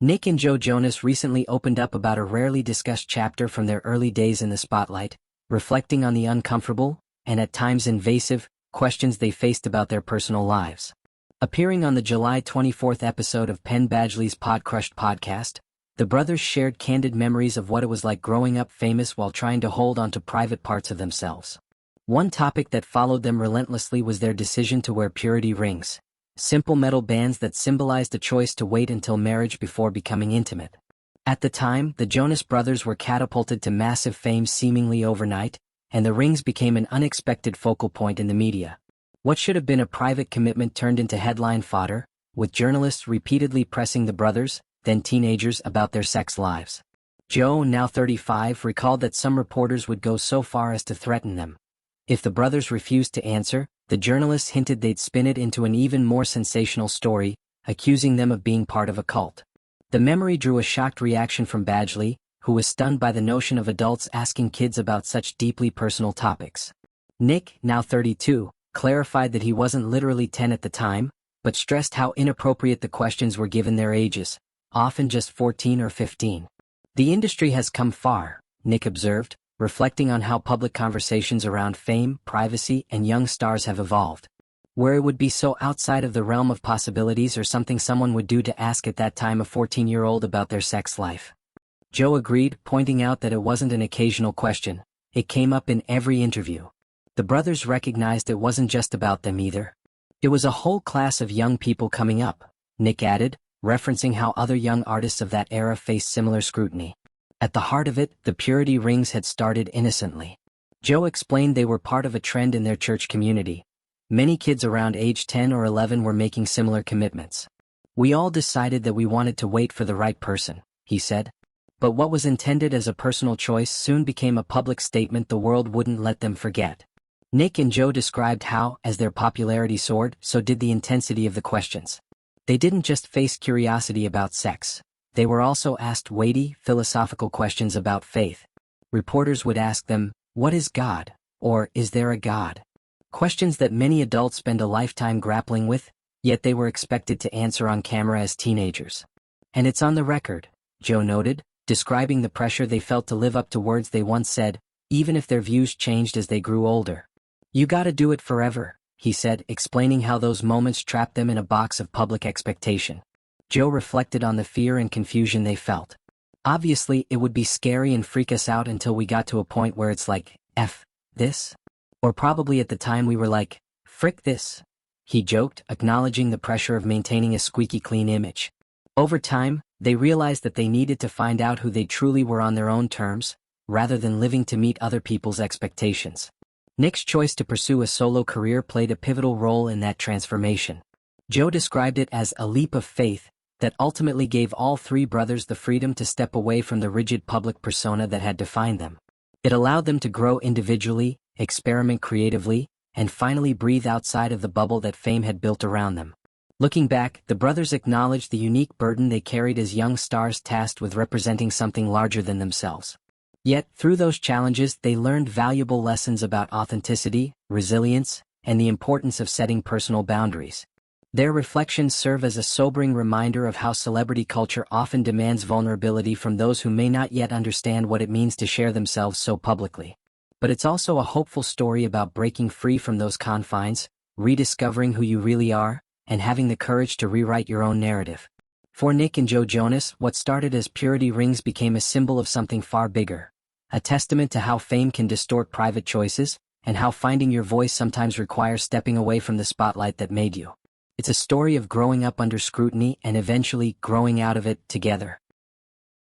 Nick and Joe Jonas recently opened up about a rarely discussed chapter from their early days in the spotlight, reflecting on the uncomfortable, and at times invasive, questions they faced about their personal lives. Appearing on the July 24th episode of Penn Badgley's Podcrushed podcast, the brothers shared candid memories of what it was like growing up famous while trying to hold on to private parts of themselves. One topic that followed them relentlessly was their decision to wear purity rings, simple metal bands that symbolized a choice to wait until marriage before becoming intimate. At the time, the Jonas Brothers were catapulted to massive fame seemingly overnight, and the rings became an unexpected focal point in the media. What should have been a private commitment turned into headline fodder, with journalists repeatedly pressing the brothers, then teenagers, about their sex lives. Joe, now 35, recalled that some reporters would go so far as to threaten them. If the brothers refused to answer, the journalists hinted they'd spin it into an even more sensational story, accusing them of being part of a cult. The memory drew a shocked reaction from Badgley, who was stunned by the notion of adults asking kids about such deeply personal topics. Nick, now 32, clarified that he wasn't literally 10 at the time, but stressed how inappropriate the questions were given their ages, often just 14 or 15. "The industry has come far," Nick observed, reflecting on how public conversations around fame, privacy, and young stars have evolved. Where it would be so outside of the realm of possibilities or something someone would do to ask at that time a 14-year-old about their sex life. Joe agreed, pointing out that it wasn't an occasional question, it came up in every interview. The brothers recognized it wasn't just about them either. It was a whole class of young people coming up, Nick added, referencing how other young artists of that era faced similar scrutiny. At the heart of it, the purity rings had started innocently. Joe explained they were part of a trend in their church community. Many kids around age 10 or 11 were making similar commitments. "We all decided that we wanted to wait for the right person," he said. But what was intended as a personal choice soon became a public statement the world wouldn't let them forget. Nick and Joe described how, as their popularity soared, so did the intensity of the questions. They didn't just face curiosity about sex. They were also asked weighty, philosophical questions about faith. Reporters would ask them, "What is God?" or "Is there a God?" Questions that many adults spend a lifetime grappling with, yet they were expected to answer on camera as teenagers. "And it's on the record," Joe noted, describing the pressure they felt to live up to words they once said, even if their views changed as they grew older. "You gotta do it forever," he said, explaining how those moments trapped them in a box of public expectation. Joe reflected on the fear and confusion they felt. "Obviously, it would be scary and freak us out until we got to a point where it's like, F this? Or probably at the time we were like, frick this," he joked, acknowledging the pressure of maintaining a squeaky clean image. Over time, they realized that they needed to find out who they truly were on their own terms, rather than living to meet other people's expectations. Nick's choice to pursue a solo career played a pivotal role in that transformation. Joe described it as a leap of faith that ultimately gave all three brothers the freedom to step away from the rigid public persona that had defined them. It allowed them to grow individually, experiment creatively, and finally breathe outside of the bubble that fame had built around them. Looking back, the brothers acknowledged the unique burden they carried as young stars tasked with representing something larger than themselves. Yet, through those challenges, they learned valuable lessons about authenticity, resilience, and the importance of setting personal boundaries. Their reflections serve as a sobering reminder of how celebrity culture often demands vulnerability from those who may not yet understand what it means to share themselves so publicly. But it's also a hopeful story about breaking free from those confines, rediscovering who you really are, and having the courage to rewrite your own narrative. For Nick and Joe Jonas, what started as purity rings became a symbol of something far bigger, a testament to how fame can distort private choices, and how finding your voice sometimes requires stepping away from the spotlight that made you. It's a story of growing up under scrutiny and eventually growing out of it together.